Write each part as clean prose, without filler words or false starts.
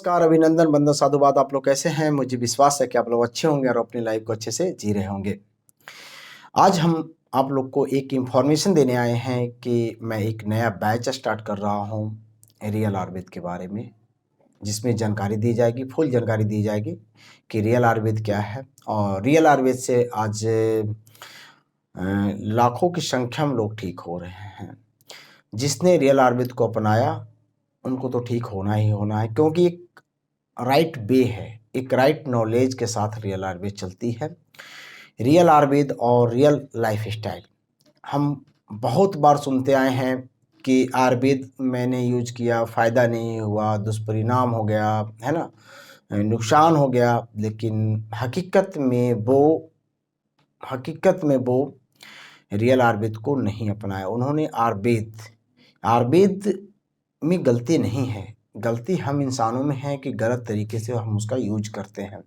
नमस्कार, अभिनंदन, वंदन, साधुवाद। आप लोग कैसे हैं? मुझे विश्वास है कि आप लोग अच्छे होंगे और अपनी लाइफ को अच्छे से जी रहे होंगे। आज हम आप लोग को एक इन्फॉर्मेशन देने आए हैं कि मैं एक नया बैच स्टार्ट कर रहा हूं रियल आयुर्वेद के बारे में, जिसमें जानकारी दी जाएगी, फुल जानकारी दी जाएगी कि रियल आयुर्वेद क्या है। और रियल आयुर्वेद से आज लाखों की संख्या में लोग ठीक हो रहे हैं। जिसने रियल आयुर्वेद को अपनाया उनको तो ठीक होना ही होना है, क्योंकि एक राइट वे है, एक राइट नॉलेज के साथ रियल आयुर्वेद चलती है। रियल आयुर्वेद और रियल लाइफ स्टाइल हम बहुत बार सुनते आए हैं कि आयुर्वेद मैंने यूज किया, फ़ायदा नहीं हुआ, दुष्परिणाम हो गया, है ना, नुकसान हो गया। लेकिन हकीकत में वो रियल आयुर्वेद को नहीं अपनाया। उन्होंने आयुर्वेद में गलती नहीं है, गलती हम इंसानों में है कि गलत तरीके से हम उसका यूज करते हैं।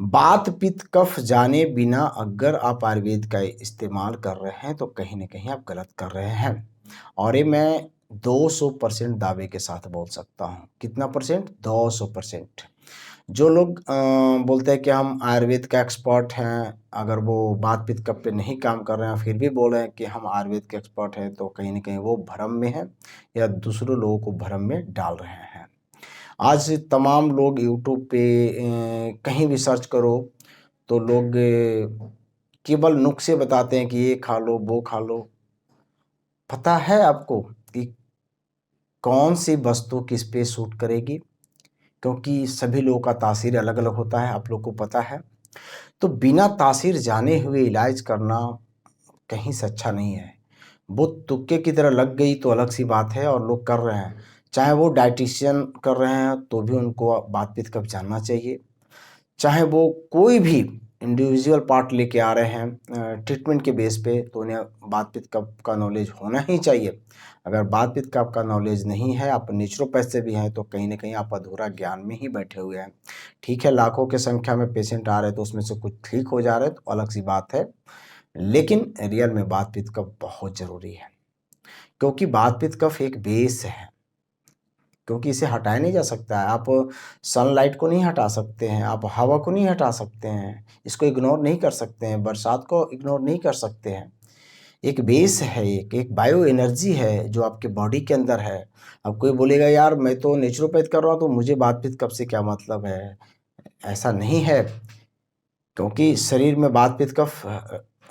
बात पित्त कफ जाने बिना अगर आप आयुर्वेद का इस्तेमाल कर रहे हैं तो कहीं ना कहीं आप गलत कर रहे हैं। और ये मैं 200% दावे के साथ बोल सकता हूँ। कितना परसेंट? 200%। जो लोग बोलते हैं कि हम आयुर्वेद का एक्सपर्ट हैं, अगर वो बात पित्त कफ पे नहीं काम कर रहे हैं फिर भी बोल रहे हैं कि हम आयुर्वेद के एक्सपर्ट हैं, तो कहीं ना कहीं वो भ्रम में है या दूसरों लोगों को भ्रम में डाल रहे हैं। आज तमाम लोग यूट्यूब पे कहीं भी सर्च करो तो लोग केवल नुस्खे बताते हैं कि ये खा लो, वो खा लो। पता है आपको कि कौन सी वस्तु किस पे सूट करेगी? क्योंकि सभी लोगों का तासीर अलग अलग होता है, आप लोग को पता है। तो बिना तासीर जाने हुए इलाज करना कहीं से अच्छा नहीं है। वो तुक्के की तरह लग गई तो अलग सी बात है, और लोग कर रहे हैं। चाहे वो डाइटिशियन कर रहे हैं तो भी उनको बात पित्त कफ जानना चाहिए। चाहे वो कोई भी इंडिविजुअल पार्ट लेके आ रहे हैं ट्रीटमेंट के बेस पे, तो उन्हें बात पित्त कफ का नॉलेज होना ही चाहिए। अगर बात पित्त कफ का नॉलेज नहीं है, आप नेचुरोपैथ से भी हैं, तो कहीं ना कहीं आप अधूरा ज्ञान में ही बैठे हुए हैं। ठीक है, लाखों की संख्या में पेशेंट आ रहे हैं तो उसमें से कुछ ठीक हो जा रहे हैं तो अलग सी बात है। लेकिन रियल में बात पित्त कफ बहुत ज़रूरी है, क्योंकि बात पित्त कफ एक बेस है, क्योंकि इसे हटाया नहीं जा सकता है। आप सनलाइट को नहीं हटा सकते हैं, आप हवा को नहीं हटा सकते हैं, इसको इग्नोर नहीं कर सकते हैं, बरसात को इग्नोर नहीं कर सकते हैं। एक बेस है, एक बायो एनर्जी है जो आपके बॉडी के अंदर है। अब कोई बोलेगा यार मैं तो नेचुरोपैथ कर रहा हूँ तो मुझे बात पित्त कफ से क्या मतलब है? ऐसा नहीं है, क्योंकि शरीर में वात पित्त कफ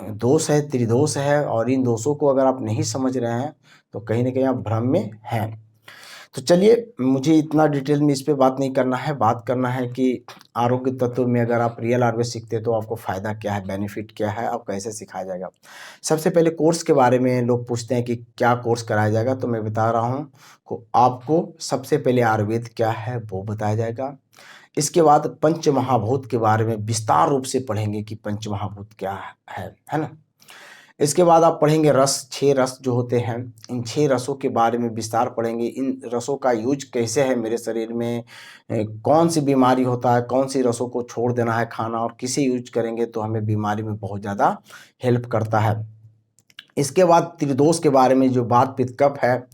दोष है, त्रिदोष है, और इन दोषों को अगर आप नहीं समझ रहे हैं तो कहीं ना कहीं आप भ्रम में हैं। तो चलिए, मुझे इतना डिटेल में इस पे बात नहीं करना है। बात करना है कि आरोग्य तत्व में अगर आप रियल आयुर्वेद सीखते हैं तो आपको फ़ायदा क्या है, बेनिफिट क्या है, आप कैसे सिखाया जाएगा। सबसे पहले कोर्स के बारे में लोग पूछते हैं कि क्या कोर्स कराया जाएगा, तो मैं बता रहा हूँ को आपको सबसे पहले आयुर्वेद क्या है वो बताया जाएगा। इसके बाद पंच महाभूत के बारे में विस्तार रूप से पढ़ेंगे कि पंच महाभूत क्या है ना। इसके बाद आप पढ़ेंगे रस, 6 रस जो होते हैं, इन 6 रसों के बारे में विस्तार पढ़ेंगे। इन रसों का यूज कैसे है मेरे शरीर में, कौन सी बीमारी होता है, कौन सी रसों को छोड़ देना है खाना, और किसे यूज करेंगे तो हमें बीमारी में बहुत ज़्यादा हेल्प करता है। इसके बाद त्रिदोष के बारे में, जो वात पित्त कफ है,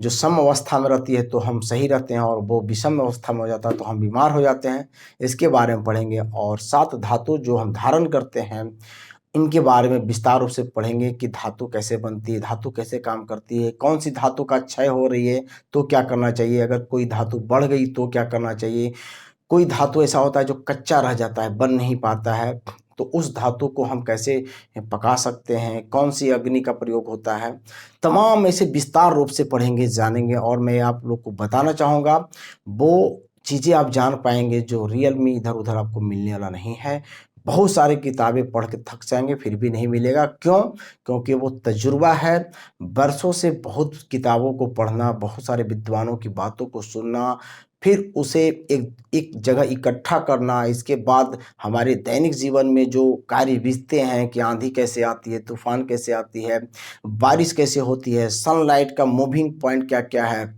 जो सम अवस्था में रहती है तो हम सही रहते हैं, और वो विषम अवस्था में हो जाता है तो हम बीमार हो जाते हैं, इसके बारे में पढ़ेंगे। और 7 धातु जो हम धारण करते हैं, इनके बारे में विस्तार रूप से पढ़ेंगे कि धातु कैसे बनती है, धातु कैसे काम करती है, कौन सी धातु का क्षय हो रही है तो क्या करना चाहिए, अगर कोई धातु बढ़ गई तो क्या करना चाहिए, कोई धातु ऐसा होता है जो कच्चा रह जाता है, बन नहीं पाता है, तो उस धातु को हम कैसे पका सकते हैं, कौन सी अग्नि का प्रयोग होता है। तमाम ऐसे विस्तार रूप से पढ़ेंगे, जानेंगे, और मैं आप लोग को बताना चाहूँगा वो चीज़ें आप जान पाएंगे जो रियल में इधर उधर आपको मिलने वाला नहीं है। बहुत सारी किताबें पढ़ के थक जाएंगे फिर भी नहीं मिलेगा। क्यों? क्योंकि वो तजुर्बा है। बरसों से बहुत किताबों को पढ़ना, बहुत सारे विद्वानों की बातों को सुनना, फिर उसे एक एक जगह इकट्ठा करना। इसके बाद हमारे दैनिक जीवन में जो कार्य बीतते हैं कि आंधी कैसे आती है, तूफान कैसे आती है, बारिश कैसे होती है, सनलाइट का मूविंग पॉइंट क्या क्या है,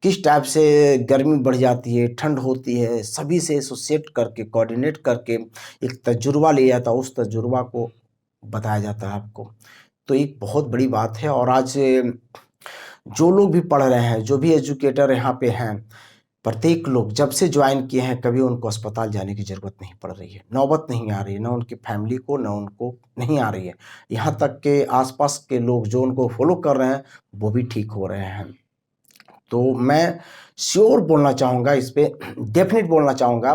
किस टाइप से गर्मी बढ़ जाती है, ठंड होती है, सभी से इसको सेट करके, कोऑर्डिनेट करके एक तजुर्बा लिया जाता है, उस तजुर्बा को बताया जाता है आपको। तो एक बहुत बड़ी बात है। और आज जो लोग भी पढ़ रहे हैं, जो भी एजुकेटर यहाँ पे हैं, प्रत्येक लोग जब से ज्वाइन किए हैं कभी उनको अस्पताल जाने की ज़रूरत नहीं पड़ रही है, नौबत नहीं आ रही है, ना उनकी फैमिली को, ना उनको नहीं आ रही है। यहाँ तक के आसपास के लोग जो उनको फॉलो कर रहे हैं वो भी ठीक हो रहे हैं। तो मैं श्योर बोलना चाहूँगा इस पे, डेफिनेट बोलना चाहूँगा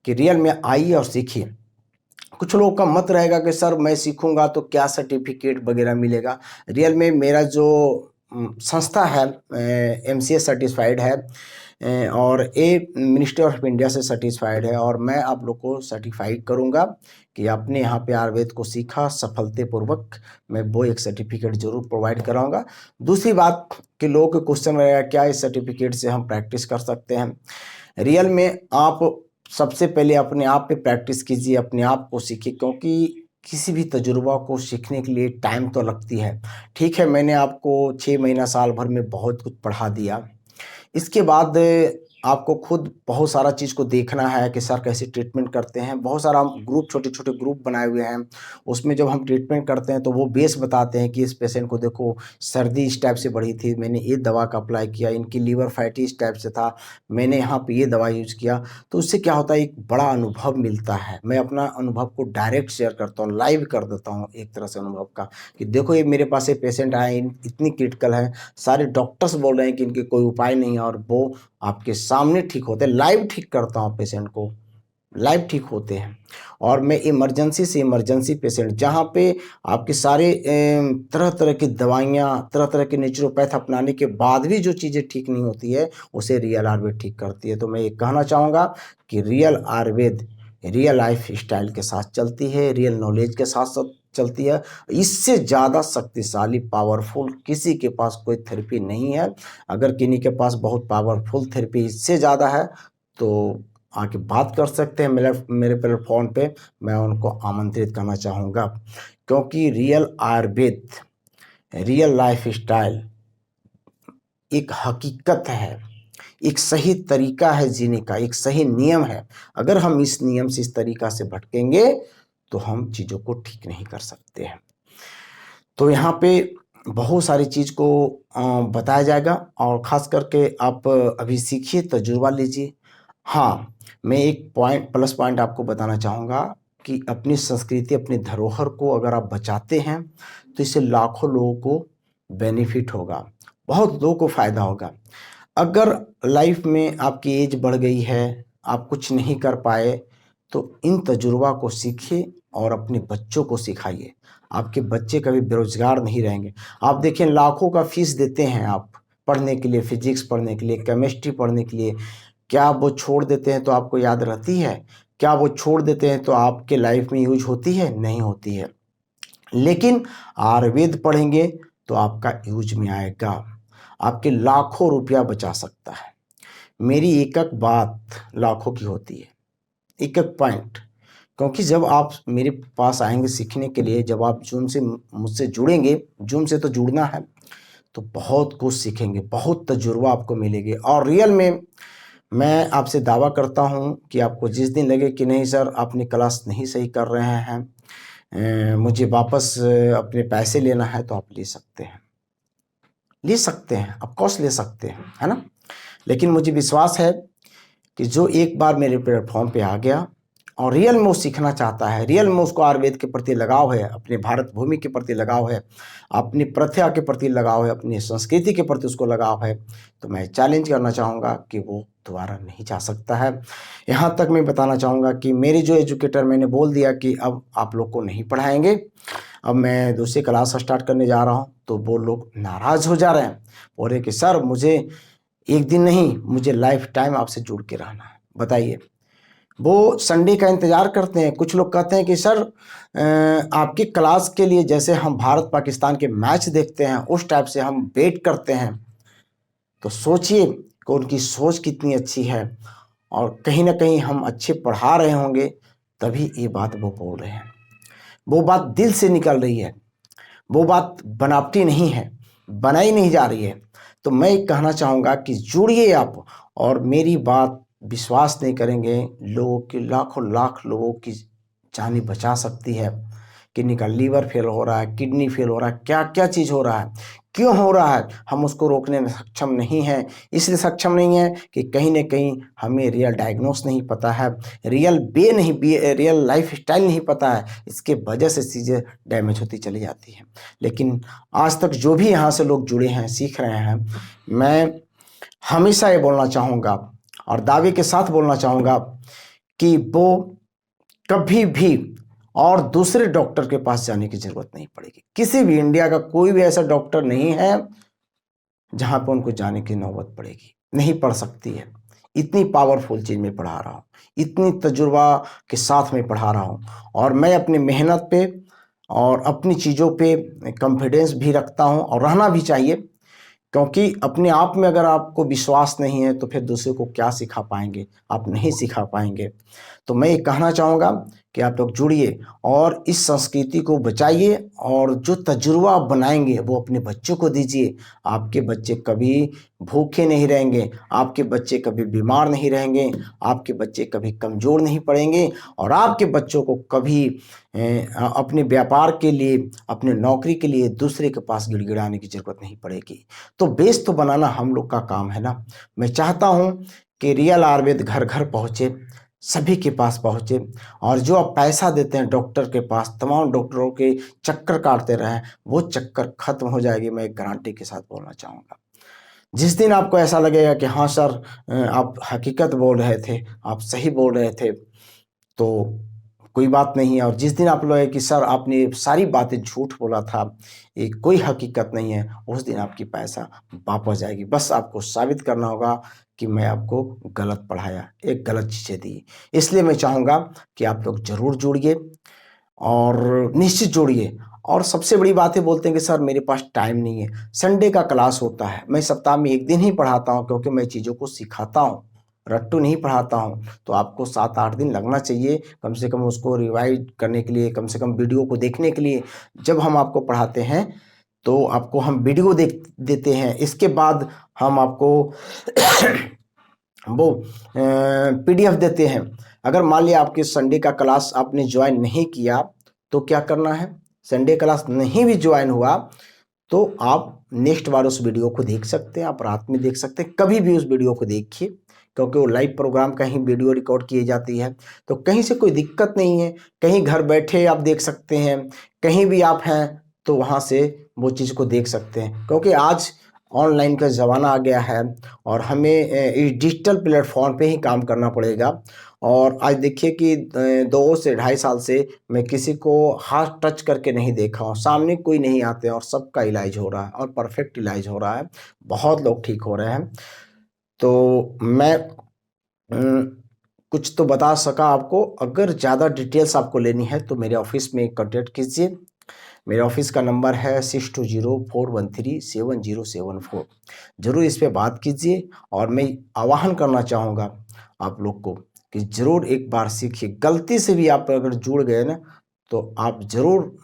कि रियल में आइए और सीखिए। कुछ लोगों का मत रहेगा कि सर मैं सीखूंगा तो क्या सर्टिफिकेट वगैरह मिलेगा। रियल में मेरा जो संस्था है एमसीए सर्टिफाइड है, और ए मिनिस्ट्री ऑफ इंडिया से सर्टिफाइड है, और मैं आप लोग को सर्टिफाइड करूंगा कि आपने यहाँ पे आयुर्वेद को सीखा सफलतापूर्वक, मैं वो एक सर्टिफिकेट जरूर प्रोवाइड कराऊंगा। दूसरी बात कि लोगों के क्वेश्चन रहेगा क्या इस सर्टिफिकेट से हम प्रैक्टिस कर सकते हैं। रियल में आप सबसे पहले अपने आप पे प्रैक्टिस कीजिए, अपने आप को सीखिए, क्योंकि किसी भी तजुर्बा को सीखने के लिए टाइम तो लगती है। ठीक है, मैंने आपको 6 महीना साल भर में बहुत कुछ पढ़ा दिया, इसके बाद आपको खुद बहुत सारा चीज़ को देखना है कि सर कैसे ट्रीटमेंट करते हैं। बहुत सारा हम ग्रुप, छोटे-छोटे ग्रुप बनाए हुए हैं, उसमें जब हम ट्रीटमेंट करते हैं तो वो बेस बताते हैं कि इस पेशेंट को देखो सर्दी इस टाइप से बढ़ी थी, मैंने ये दवा का अप्लाई किया, इनकी लीवर फैटी इस टाइप से था, मैंने यहाँ पे ये दवा यूज़ किया। तो उससे क्या होता है, एक बड़ा अनुभव मिलता है। मैं अपना अनुभव को डायरेक्ट शेयर करता हूँ, लाइव कर देता हूँ एक तरह से अनुभव का, कि देखो ये मेरे पास ये पेशेंट आए, इतनी क्रिटिकल है, सारे डॉक्टर्स बोल रहे हैं कि इनके कोई उपाय नहीं है, और वो आपके सामने ठीक होते हैं। लाइव ठीक करता हूँ पेशेंट को, लाइव ठीक होते हैं। और मैं इमरजेंसी से इमरजेंसी पेशेंट, जहाँ पे आपके सारे तरह तरह की दवाइयाँ, तरह तरह के नेचुरोपैथ अपनाने के बाद भी जो चीज़ें ठीक नहीं होती है, उसे रियल आयुर्वेद ठीक करती है। तो मैं ये कहना चाहूँगा कि real Ayurveda real life style के साथ चलती है, रियल नॉलेज के साथ साथ चलती है। इससे ज़्यादा शक्तिशाली, पावरफुल किसी के पास कोई थेरेपी नहीं है। अगर किन्हीं के पास बहुत पावरफुल थेरेपी इससे ज़्यादा है तो आके बात कर सकते हैं मेरे प्लेटफॉर्म पे, मैं उनको आमंत्रित करना चाहूँगा। क्योंकि real Ayurveda, real life style एक हकीकत है, एक सही तरीका है जीने का, एक सही नियम है। अगर हम इस नियम से, इस तरीका से भटकेंगे तो हम चीज़ों को ठीक नहीं कर सकते हैं। तो यहाँ पे बहुत सारी चीज़ को बताया जाएगा, और ख़ास करके आप अभी सीखिए, तजुर्बा लीजिए। हाँ, मैं एक पॉइंट, प्लस पॉइंट आपको बताना चाहूँगा कि अपनी संस्कृति, अपनी धरोहर को अगर आप बचाते हैं तो इससे लाखों लोगों को बेनिफिट होगा, बहुत लोगों को फ़ायदा होगा। अगर लाइफ में आपकी एज बढ़ गई है, आप कुछ नहीं कर पाए, तो इन तजुर्बा को सीखिए और अपने बच्चों को सिखाइए। आपके बच्चे कभी बेरोज़गार नहीं रहेंगे। आप देखिए लाखों का फ़ीस देते हैं आप पढ़ने के लिए, फ़िज़िक्स पढ़ने के लिए, केमिस्ट्री पढ़ने के लिए। क्या वो छोड़ देते हैं तो आपको याद रहती है? क्या वो छोड़ देते हैं तो आपके लाइफ में यूज़ होती है? नहीं होती है। लेकिन आयुर्वेद पढ़ेंगे तो आपका यूज़ में आएगा, आपके लाखों रुपया बचा सकता है। मेरी एक-एक बात लाखों की होती है, एक-एक पॉइंट। क्योंकि जब आप मेरे पास आएँगे सीखने के लिए, जब आप जूम से मुझसे जुड़ेंगे, जूम से तो जुड़ना है, तो बहुत कुछ सीखेंगे, बहुत तजुर्बा आपको मिलेगी। और रियल में मैं आपसे दावा करता हूँ कि आपको जिस दिन लगे कि नहीं सर आपने क्लास नहीं सही कर रहे हैं, मुझे वापस अपने पैसे लेना है, तो आप ले सकते हैं, ले सकते हैं, ऑफ कोर्स ले सकते हैं, है ना? लेकिन मुझे विश्वास है कि जो एक बार मेरे प्लेटफॉर्म पे आ गया और रियल में वो सीखना चाहता है, रियल में उसको आयुर्वेद के प्रति लगाव है, अपने भारत भूमि के प्रति लगाव है, अपनी प्रथा के प्रति लगाव है, अपनी संस्कृति के प्रति उसको लगाव है, तो मैं चैलेंज करना चाहूँगा कि वो दोबारा नहीं जा सकता है। यहाँ तक मैं बताना चाहूँगा कि मेरे जो एजुकेटर, मैंने बोल दिया कि अब आप लोग को नहीं पढ़ाएंगे, अब मैं दूसरी क्लास स्टार्ट करने जा रहा हूँ, तो वो लोग नाराज़ हो जा रहे हैं, बोल रहे कि सर मुझे एक दिन नहीं, मुझे लाइफ टाइम आपसे जुड़ के रहना है। बताइए, वो संडे का इंतज़ार करते हैं। कुछ लोग कहते हैं कि सर आपकी क्लास के लिए जैसे हम भारत पाकिस्तान के मैच देखते हैं उस टाइप से हम वेट करते हैं। तो सोचिए कि उनकी सोच कितनी अच्छी है, और कहीं ना कहीं हम अच्छे पढ़ा रहे होंगे तभी ये बात वो बोल रहे हैं। वो बात दिल से निकल रही है, वो बात बनावटी नहीं है, बनाई नहीं जा रही है। तो मैं कहना चाहूँगा कि जुड़िए आप, और मेरी बात विश्वास नहीं करेंगे, लोगों की, लाखों लाख लोगों की जानें बचा सकती है। किन्हीं का लीवर फेल हो रहा है, किडनी फेल हो रहा है, क्या क्या चीज़ हो रहा है। क्यों हो रहा है, हम उसको रोकने में सक्षम नहीं हैं। इसलिए सक्षम नहीं है कि कहीं ना कहीं हमें रियल डायग्नोस नहीं पता है, रियल लाइफ स्टाइल नहीं पता है। इसके वजह से चीज़ें डैमेज होती चली जाती हैं। लेकिन आज तक जो भी यहाँ से लोग जुड़े हैं, सीख रहे हैं, मैं हमेशा ये बोलना चाहूँगा और दावे के साथ बोलना चाहूँगा कि वो कभी भी और दूसरे डॉक्टर के पास जाने की जरूरत नहीं पड़ेगी। किसी भी इंडिया का कोई भी ऐसा डॉक्टर नहीं है जहां पर उनको जाने की नौबत पड़ेगी, नहीं पड़ सकती है। इतनी पावरफुल चीज में पढ़ा रहा हूँ, इतनी तजुर्बा के साथ में पढ़ा रहा हूँ, और मैं अपनी मेहनत पे और अपनी चीज़ों पे कॉन्फिडेंस भी रखता हूँ, और रहना भी चाहिए। क्योंकि अपने आप में अगर आपको विश्वास नहीं है तो फिर दूसरे को क्या सिखा पाएंगे, आप नहीं सिखा पाएंगे। तो मैं ये कहना चाहूँगा कि आप लोग जुड़िए और इस संस्कृति को बचाइए, और जो तजुर्बा आप बनाएंगे वो अपने बच्चों को दीजिए। आपके बच्चे कभी भूखे नहीं रहेंगे, आपके बच्चे कभी बीमार नहीं रहेंगे, आपके बच्चे कभी कमज़ोर नहीं पड़ेंगे, और आपके बच्चों को कभी अपने व्यापार के लिए, अपने नौकरी के लिए दूसरे के पास गिड़गिड़ाने की ज़रूरत नहीं पड़ेगी। तो बेस तो बनाना हम लोग का काम है ना। मैं चाहता हूँ कि रियल आयुर्वेद घर घर पहुँचे, सभी के पास पहुँचे, और जो आप पैसा देते हैं डॉक्टर के पास, तमाम डॉक्टरों के चक्कर काटते रहें, वो चक्कर खत्म हो जाएगी। मैं एक गारंटी के साथ बोलना चाहूँगा। जिस दिन आपको ऐसा लगेगा कि हाँ सर, आप हकीकत बोल रहे थे, आप सही बोल रहे थे, तो कोई बात नहीं है। और जिस दिन आप लगे कि सर आपने सारी बातें झूठ बोला था, ये कोई हकीकत नहीं है, उस दिन आपकी पैसा वापस जाएगी। बस आपको साबित करना होगा कि मैं आपको गलत पढ़ाया, एक गलत चीज़ें दी। इसलिए मैं चाहूँगा कि आप लोग ज़रूर जुड़िए, और निश्चित जुड़िए। और सबसे बड़ी बात है, बोलते हैं कि सर मेरे पास टाइम नहीं है। संडे का क्लास होता है, मैं सप्ताह में एक दिन ही पढ़ाता हूँ, क्योंकि मैं चीज़ों को सिखाता हूँ, रट्टू नहीं पढ़ाता हूँ। तो आपको 7-8 दिन लगना चाहिए कम से कम उसको रिवाइज करने के लिए, कम से कम वीडियो को देखने के लिए। जब हम आपको पढ़ाते हैं तो आपको हम वीडियो देख देते हैं, इसके बाद हम आपको वो पीडीएफ देते हैं। अगर मान लिया आपके संडे का क्लास आपने ज्वाइन नहीं किया, तो क्या करना है, संडे क्लास नहीं भी ज्वाइन हुआ तो आप नेक्स्ट बार उस वीडियो को देख सकते हैं, आप रात में देख सकते हैं, कभी भी उस वीडियो को देखिए, क्योंकि वो लाइव प्रोग्राम का ही वीडियो रिकॉर्ड की जाती है। तो कहीं से कोई दिक्कत नहीं है, कहीं घर बैठे आप देख सकते हैं, कहीं भी आप हैं तो वहाँ से वो चीज़ को देख सकते हैं। क्योंकि आज ऑनलाइन का ज़माना आ गया है, और हमें इस डिजिटल प्लेटफॉर्म पे ही काम करना पड़ेगा। और आज देखिए कि 2 से 2.5 साल से मैं किसी को हाथ टच करके नहीं देखा हूँ, सामने कोई नहीं आते हैं, और सबका इलाज हो रहा है, और परफेक्ट इलाज हो रहा है, बहुत लोग ठीक हो रहे हैं। तो मैं कुछ तो बता सका आपको। अगर ज़्यादा डिटेल्स आपको लेनी है तो मेरे ऑफिस में कॉन्टेक्ट कीजिए। मेरे ऑफिस का नंबर है 6204137074। ज़रूर इस पे बात कीजिए, और मैं आह्वान करना चाहूँगा आप लोग को कि ज़रूर एक बार सीखिए। गलती से भी आप अगर जुड़ गए ना, तो आप ज़रूर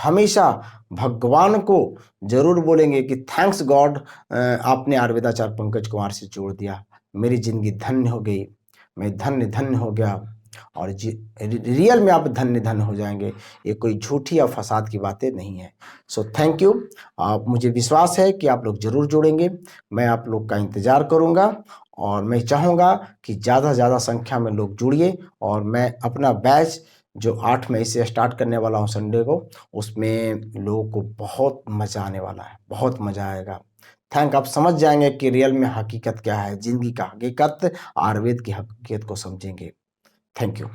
हमेशा भगवान को ज़रूर बोलेंगे कि थैंक्स गॉड, आपने आयुर्वेदाचार्य पंकज कुमार से जोड़ दिया, मेरी ज़िंदगी धन्य हो गई, मैं धन्य धन्य हो गया। और रियल में आप धन्य धन्य हो जाएंगे। ये कोई झूठी या फसाद की बातें नहीं है। So thank you. आप, मुझे विश्वास है कि आप लोग ज़रूर जुड़ेंगे। मैं आप लोग का इंतज़ार करूँगा, और मैं चाहूँगा कि ज़्यादा से ज़्यादा संख्या में लोग जुड़िए। और मैं अपना बैच जो 8 मई से स्टार्ट करने वाला हूँ संडे को, उसमें लोगों को बहुत मज़ा आने वाला है, बहुत मज़ा आएगा। आप समझ जाएंगे कि रियल में हकीकत क्या है, ज़िंदगी का हकीकत, आयुर्वेद की हकीकत को समझेंगे। Thank you.